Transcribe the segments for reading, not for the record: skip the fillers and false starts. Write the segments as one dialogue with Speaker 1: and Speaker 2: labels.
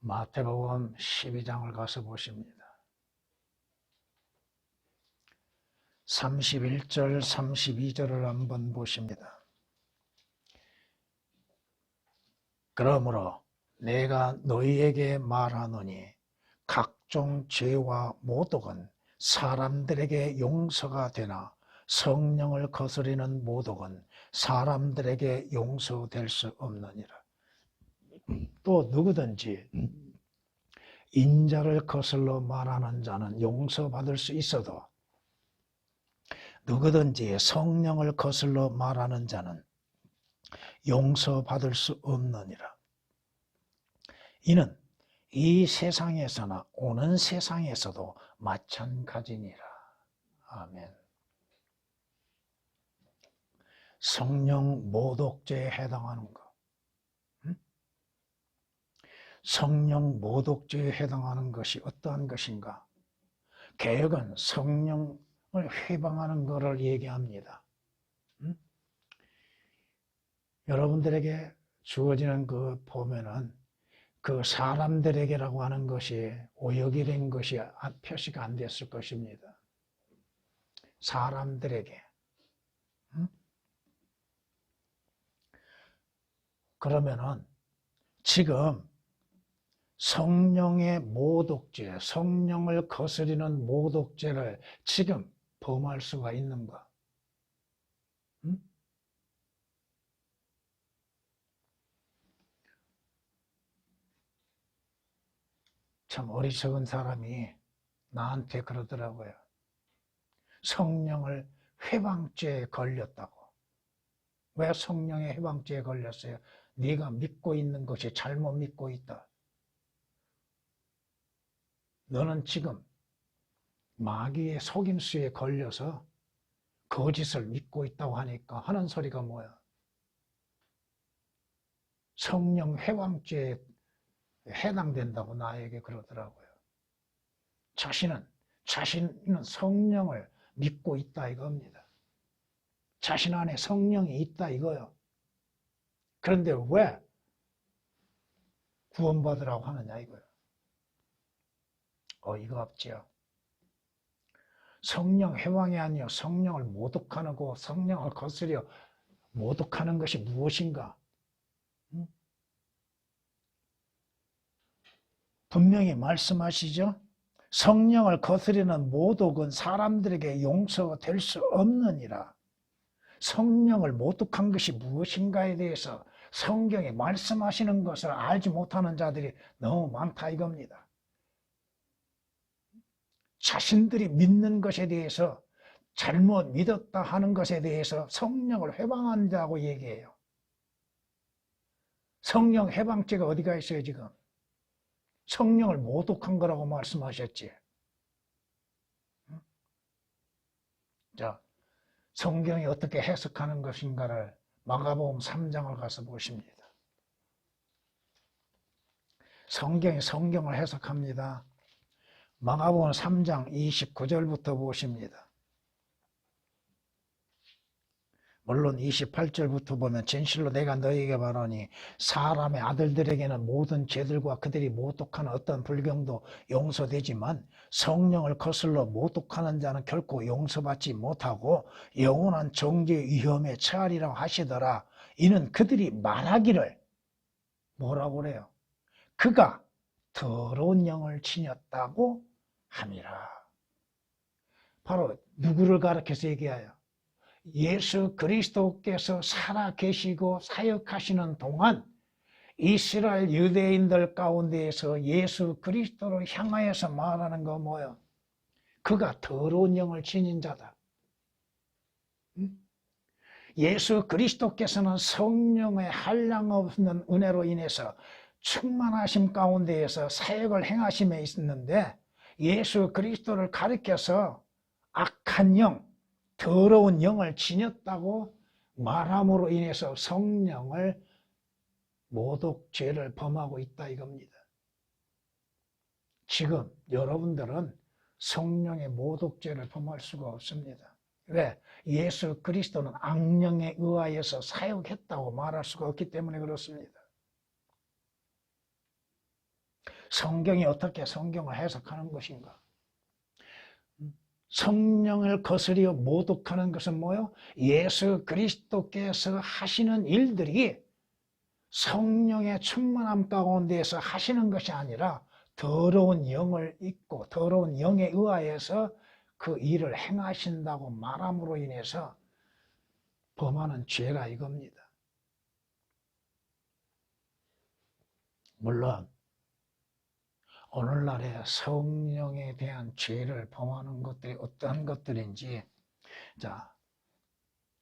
Speaker 1: 마태복음 12장을 가서 보십니다. 31절, 32절을 한번 보십니다. 그러므로 내가 너희에게 말하노니 각종 죄와 모독은 사람들에게 용서가 되나 성령을 거스리는 모독은 사람들에게 용서될 수 없느니라. 또 누구든지 인자를 거슬러 말하는 자는 용서받을 수 있어도 누구든지 성령을 거슬러 말하는 자는 용서받을 수 없느니라. 이는 이 세상에서나 오는 세상에서도 마찬가지니라. 아멘. 성령 모독죄에 해당하는 것. 성령 모독죄에 해당하는 것이 어떠한 것인가? 개혁은 성령을 회방하는 것을 얘기합니다. 여러분들에게 주어지는 그 보면은 그 사람들에게라고 하는 것이 오역이 된 것이 표시가 안 됐을 것입니다. 사람들에게. 그러면은 지금 성령의 모독죄, 성령을 거스리는 모독죄를 지금 범할 수가 있는가? 참 어리석은 사람이 나한테 그러더라고요. 성령을 회방죄에 걸렸다고. 왜 성령의 회방죄에 걸렸어요? 네가 믿고 있는 것이 잘못 믿고 있다. 너는 지금 마귀의 속임수에 걸려서 거짓을 믿고 있다고 하니까 하는 소리가 뭐야? 성령 회방죄에 해당된다고 나에게 그러더라고요. 자신은 성령을 믿고 있다 이겁니다. 자신 안에 성령이 있다 이거요. 그런데 왜 구원받으라고 하느냐 이거요. 어이가 없지요. 성령 회방이 아니요 성령을 모독하고 성령을 거스려 모독하는 것이 무엇인가? 분명히 말씀하시죠. 성령을 거스리는 모독은 사람들에게 용서될 수 없느니라. 성령을 모독한 것이 무엇인가에 대해서 성경에 말씀하시는 것을 알지 못하는 자들이 너무 많다 이겁니다. 자신들이 믿는 것에 대해서 잘못 믿었다 하는 것에 대해서 성령을 회방한다고 얘기해요. 성령 회방죄가 어디가 있어요 지금? 성령을 모독한 거라고 말씀하셨지. 자, 성경이 어떻게 해석하는 것인가를 마가복음 3장을 가서 보십니다. 성경이 성경을 해석합니다. 마가복음 3장 29절부터 보십니다. 물론 28절부터 보면 진실로 내가 너희에게 말하니 사람의 아들들에게는 모든 죄들과 그들이 모독하는 어떤 불경도 용서되지만 성령을 거슬러 모독하는 자는 결코 용서받지 못하고 영원한 정죄의 위험에 처하리라고 하시더라. 이는 그들이 말하기를 뭐라고 그래요? 그가 더러운 영을 지녔다고 함이라. 바로 누구를 가리켜서 얘기해요? 예수 그리스도께서 살아계시고 사역하시는 동안 이스라엘 유대인들 가운데에서 예수 그리스도를 향하여서 말하는 거 뭐예요? 그가 더러운 영을 지닌 자다. 예수 그리스도께서는 성령의 한량없는 은혜로 인해서 충만하심 가운데에서 사역을 행하심에 있었는데 예수 그리스도를 가리켜서 악한 영, 더러운 영을 지녔다고 말함으로 인해서 성령을 모독죄를 범하고 있다 이겁니다. 지금 여러분들은 성령의 모독죄를 범할 수가 없습니다. 왜? 예수 그리스도는 악령에 의하여서 사역했다고 말할 수가 없기 때문에 그렇습니다. 성경이 어떻게 성경을 해석하는 것인가? 성령을 거스려 모독하는 것은 뭐요? 예수 그리스도께서 하시는 일들이 성령의 충만함 가운데에서 하시는 것이 아니라 더러운 영을 입고 더러운 영에 의하여서 그 일을 행하신다고 말함으로 인해서 범하는 죄가 이겁니다. 물론 오늘날의 성령에 대한 죄를 범하는 것들이 어떠한 것들인지, 자,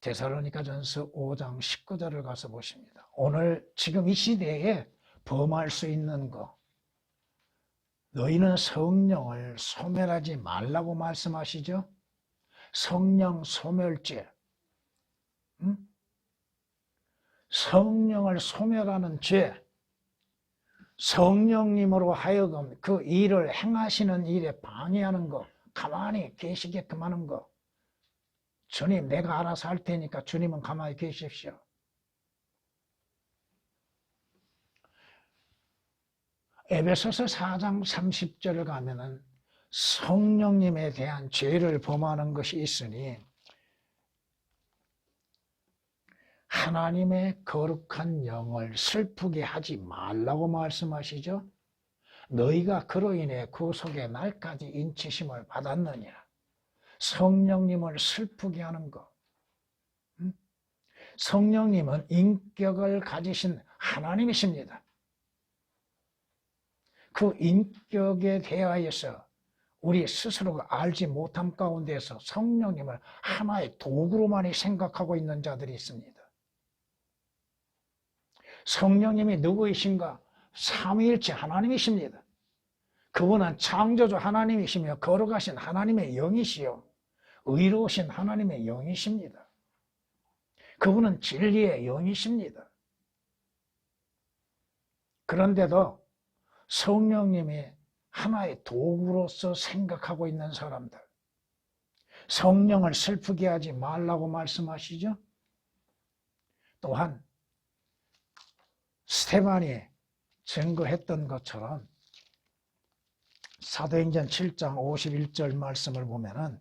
Speaker 1: 데살로니가전서 5장 19절을 가서 보십니다. 오늘 지금 이 시대에 범할 수 있는 것, 너희는 성령을 소멸하지 말라고 말씀하시죠. 성령 소멸죄, 성령을 소멸하는 죄, 성령님으로 하여금 그 일을 행하시는 일에 방해하는 것, 가만히 계시게끔 하는 것. 주님, 내가 알아서 할 테니까 주님은 가만히 계십시오. 에베소서 4장 30절을 가면은 성령님에 대한 죄를 범하는 것이 있으니 하나님의 거룩한 영을 슬프게 하지 말라고 말씀하시죠. 너희가 그로 인해 구속의 날까지 인치심을 받았느냐. 성령님을 슬프게 하는 것. 성령님은 인격을 가지신 하나님이십니다. 그 인격에 대하여서 우리 스스로가 알지 못함 가운데서 성령님을 하나의 도구로만이 생각하고 있는 자들이 있습니다. 성령님이 누구이신가? 삼위일체 하나님이십니다. 그분은 창조주 하나님이시며 거룩하신 하나님의 영이시요 의로우신 하나님의 영이십니다. 그분은 진리의 영이십니다. 그런데도 성령님이 하나의 도구로서 생각하고 있는 사람들, 성령을 슬프게 하지 말라고 말씀하시죠. 또한 스테반이 증거했던 것처럼 사도행전 7장 51절 말씀을 보면은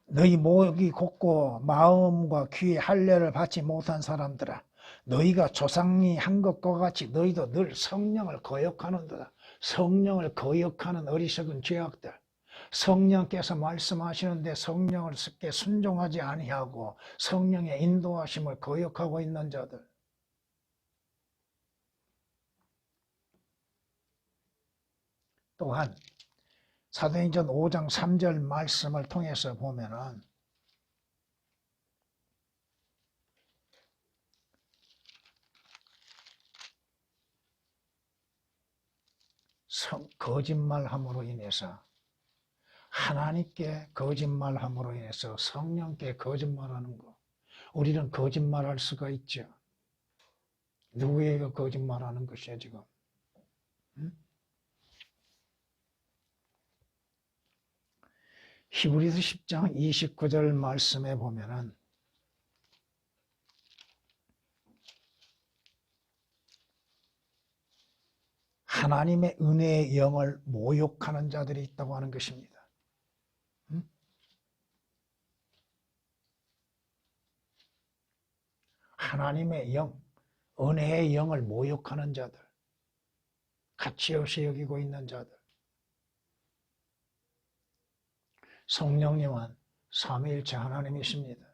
Speaker 1: 너희 목이 곧고 마음과 귀에 할례를 받지 못한 사람들아, 너희가 조상이 한 것과 같이 너희도 늘 성령을 거역하는도다. 성령을 거역하는 어리석은 죄악들, 성령께서 말씀하시는데 성령을 쉽게 순종하지 아니하고 성령의 인도하심을 거역하고 있는 자들, 또한 사도행전 5장 3절 말씀을 통해서 보면은 거짓말함으로 인해서, 하나님께 거짓말함으로 인해서 성령께 거짓말하는 거, 우리는 거짓말할 수가 있죠. 누구에게 거짓말하는 것이야 지금? 히브리서 10장 29절 말씀에 보면은 하나님의 은혜의 영을 모욕하는 자들이 있다고 하는 것입니다. 하나님의 영, 은혜의 영을 모욕하는 자들, 가치없이 여기고 있는 자들. 성령님은 삼위일체 하나님이십니다.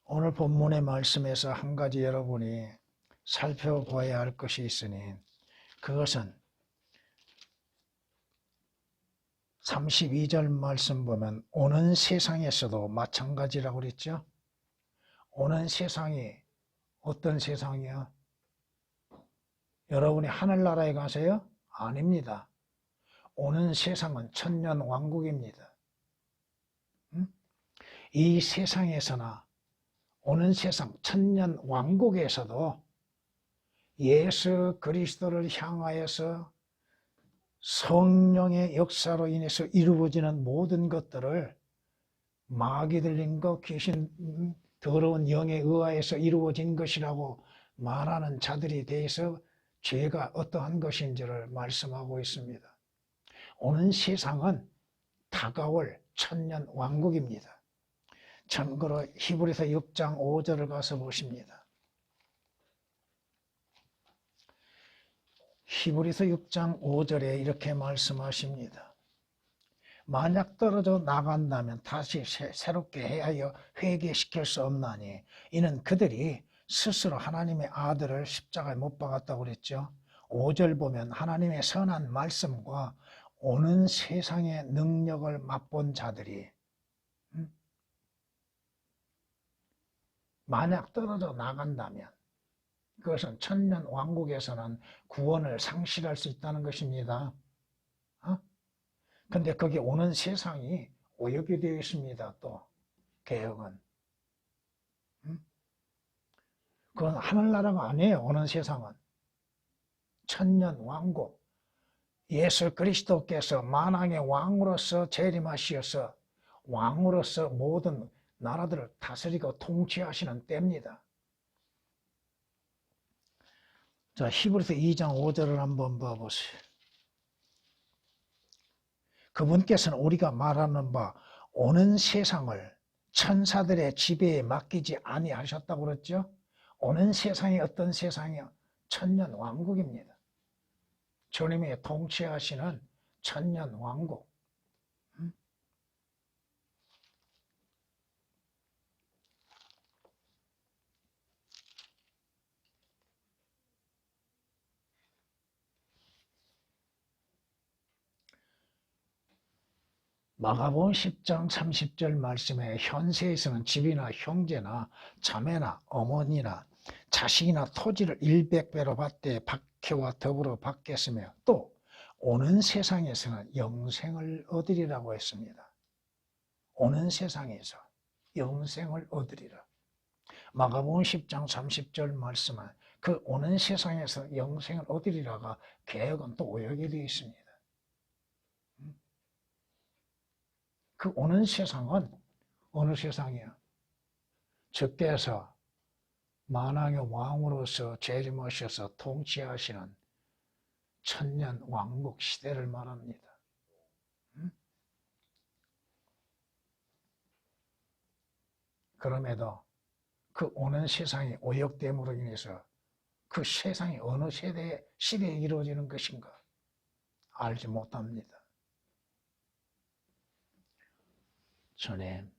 Speaker 1: 오늘 본문의 말씀에서 한 가지 여러분이 살펴봐야 할 것이 있으니, 그것은 32절 말씀 보면 오는 세상에서도 마찬가지라고 그랬죠. 오는 세상이 어떤 세상이요? 여러분이 하늘나라에 가세요? 아닙니다. 오는 세상은 천년 왕국입니다. 이 세상에서나 오는 세상 천년 왕국에서도 예수 그리스도를 향하여서 성령의 역사로 인해서 이루어지는 모든 것들을 마귀 들린 것, 귀신 더러운 영에 의하여서 이루어진 것이라고 말하는 자들에 대해서 죄가 어떠한 것인지를 말씀하고 있습니다. 오는 세상은 다가올 천년 왕국입니다. 참고로 히브리서 6장 5절을 가서 보십니다. 히브리서 6장 5절에 이렇게 말씀하십니다. 만약 떨어져 나간다면 다시 새롭게 해하여 회개시킬 수 없나니 이는 그들이 스스로 하나님의 아들을 십자가에 못 박았다고 그랬죠. 5절 보면 하나님의 선한 말씀과 오는 세상의 능력을 맛본 자들이 만약 떨어져 나간다면 그것은 천년 왕국에서는 구원을 상실할 수 있다는 것입니다. 근데 거기 오는 세상이 오역이 되어 있습니다. 또 개혁은 그건 하늘나라가 아니에요. 오는 세상은 천년 왕국, 예수 그리스도께서 만왕의 왕으로서 재림하시어서 왕으로서 모든 나라들을 다스리고 통치하시는 때입니다. 자, 히브리서 2장 5절을 한번 봐보세요. 그분께서는 우리가 말하는 바 오는 세상을 천사들의 지배에 맡기지 아니하셨다고 그랬죠. 오는 세상이 어떤 세상이요? 천년 왕국입니다. 주님이 통치하시는 천년 왕국. 마가복음 10장 30절 말씀에 현세에서는 집이나 형제나 자매나 어머니나 자식이나 토지를 100배로 받되 박해와 더불어 받겠으며 또 오는 세상에서는 영생을 얻으리라고 했습니다. 오는 세상에서 영생을 얻으리라. 마가복음 10장 30절 말씀은 그 오는 세상에서 영생을 얻으리라가 개혁은 또 오역이 되어 있습니다. 그 오는 세상은 어느 세상이야? 주께서 만왕의 왕으로서 재림하셔서 통치하시는 천년 왕국 시대를 말합니다. 그럼에도 그 오는 세상이 오역됨으로 인해서 그 세상이 어느 시대에 이루어지는 것인가 알지 못합니다. 주님,